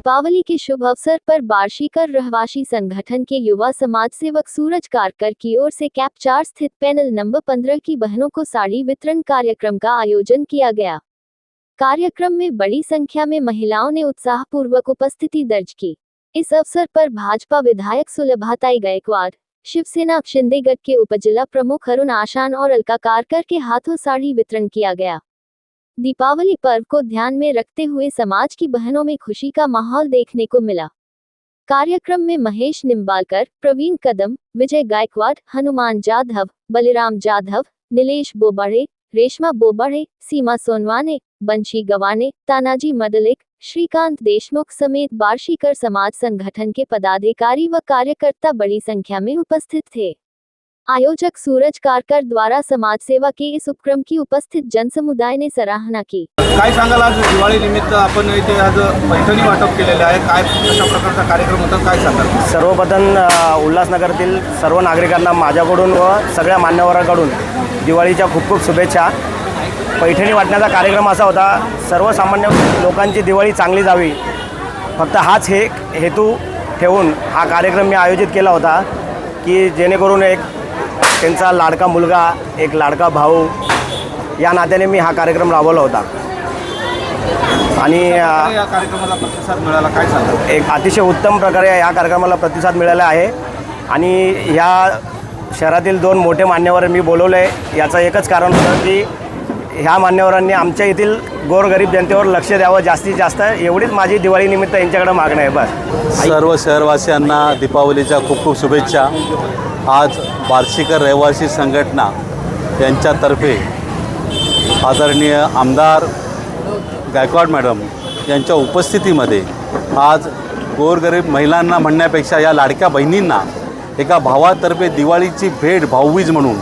दीपावली के शुभ अवसर पर बार्शीकर रहवासी संगठन के युवा समाज सेवक सूरज कारकर की ओर से कैप 4 स्थित पैनल नंबर 15 की बहनों को साड़ी वितरण कार्यक्रम का आयोजन किया गया। कार्यक्रम में बड़ी संख्या में महिलाओं ने उत्साहपूर्वक उपस्थिति दर्ज की। इस अवसर पर भाजपा विधायक सुलभाताई गायकवाड़, शिवसेना शिंदेगढ़ के उपजिला प्रमुख अरुण आशान और अलका कारकर के हाथों साड़ी वितरण किया गया। दीपावली पर्व को ध्यान में रखते हुए समाज की बहनों में खुशी का माहौल देखने को मिला। कार्यक्रम में महेश निम्बालकर, प्रवीण कदम, विजय गायकवाड़, हनुमान जाधव, बलिराम जाधव, नीलेश बोबड़े, रेशमा बोबड़े, सीमा सोनवाने, बंशी गवाने, तानाजी मडलिक, श्रीकांत देशमुख समेत बार्शीकर समाज संगठन के पदाधिकारी व कार्यकर्ता बड़ी संख्या में उपस्थित थे। आयोजक सूरज कारकर द्वारा समाज सेवा के इस उपक्रम की उपस्थित जनसमुदाय ने सराहना की। काय सांगाल, आज दिवाळी निमित्त आपण इथे आज पैठणी वाटप केलेले आहे, काय कशा प्रकारचा कार्यक्रम होता, काय सांगाल? सर्वप्रथम उल्हासनगरातील सर्व नागरिकांना माझ्याकडून व सगळ्या मान्यवरांकडून दिवाळीच्या खूप खूप शुभेच्छा। पैठणी वाटण्याचा कार्यक्रम असा होता, सर्वसामान्य लोकांची दिवाळी चांगली जावी, फक्त हाच हेतू ठेवून हा कार्यक्रम मी आयोजित केला होता की जेणेकरून एक त्यांचा लाडका मुलगा, एक लाडका भाऊ या नात्याने मी हा कार्यक्रम राबवला होता आणि या कार्यक्रमाला प्रतिसाद मिळाला, काय सांगाल? एक अतिशय उत्तम प्रकारे या कार्यक्रमाला प्रतिसाद मिळाला आहे आणि ह्या शहरातील 2 मोठे मान्यवर मी बोलवले आहे। याचं एकच कारण होतं की ह्या मान्यवरांनी आमच्या येथील गोरगरीब जनतेवर लक्ष द्यावं जास्तीत जास्त, एवढीच माझी दिवाळीनिमित्त यांच्याकडे मागणं आहे बस। सर्व शहरवासियांना दीपावलीच्या खूप खूप शुभेच्छा। आज बार्शीकर रहिवासी संघटना यांच्यातर्फे आदरणीय आमदार गायकवाड मॅडम यांच्या उपस्थितीमध्ये आज गोरगरीब महिलांना म्हणण्यापेक्षा या लाडक्या बहिणींना एका भावातर्फे दिवाळीची भेट भाऊबीज म्हणून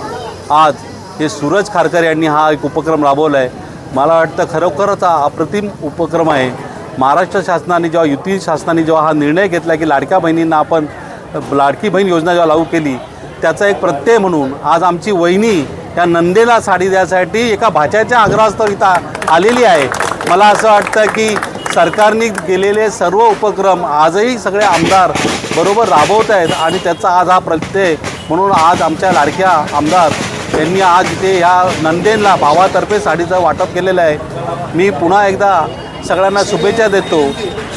आज हे सूरज कारकर यांनी हा एक उपक्रम राबवला आहे। मला वाटतं खरोखरच हा अप्रतिम उपक्रम आहे। महाराष्ट्र शासनाने जेव्हा युती शासनाने जेव्हा हा निर्णय घेतला की लाडक्या बहिणींना आपण लाडकी बहीण योजना जेव्हा लागू केली, त्याचा एक प्रत्यय म्हणून आज आमची वहिनी या नंदेला साडी द्यायसाठी एका भाच्याच्या आग्रहास्तव इथं आलेली आहे। मला असं वाटतं की सरकारने केलेले सर्व उपक्रम आजही सगळे आमदार बरोबर राबवत आहेत आणि त्याचा आज हा प्रत्यय म्हणून आज आमच्या लाडक्या आमदार यांनी आज इथे या नंदेला भावातर्फे साडीचं वाटप केलेलं आहे। मी पुन्हा एकदा सगळ्यांना शुभेच्छा देतो।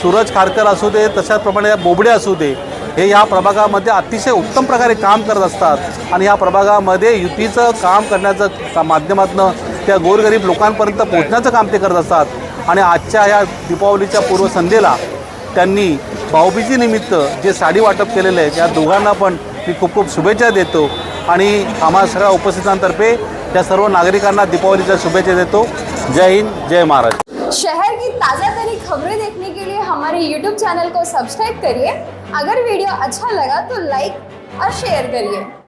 सूरज कारकर असू दे, तशाचप्रमाणे बोबडे असू दे, हे ह्या प्रभागामध्ये अतिशय उत्तम प्रकारे काम करत असतात आणि ह्या प्रभागामध्ये युतीचं काम करण्याचं माध्यमातून त्या गोरगरीब लोकांपर्यंत पोहोचण्याचं काम ते करत असतात आणि आजच्या या दीपावलीच्या पूर्वसंध्येला त्यांनी भाऊबीजेनिमित्त जे साडी वाटप केलेलं आहे त्या दोघांना पण मी खूप खूप शुभेच्छा देतो आणि आम्हा सगळ्या उपस्थितांतर्फे त्या सर्व नागरिकांना दीपावलीच्या शुभेच्छा देतो। जय हिंद, जय महाराष्ट्र। शहर की ताज़ा तरीन खबरें देखने के लिए हमारे YouTube चैनल को सब्सक्राइब करिए। अगर वीडियो अच्छा लगा तो लाइक और शेयर करिए।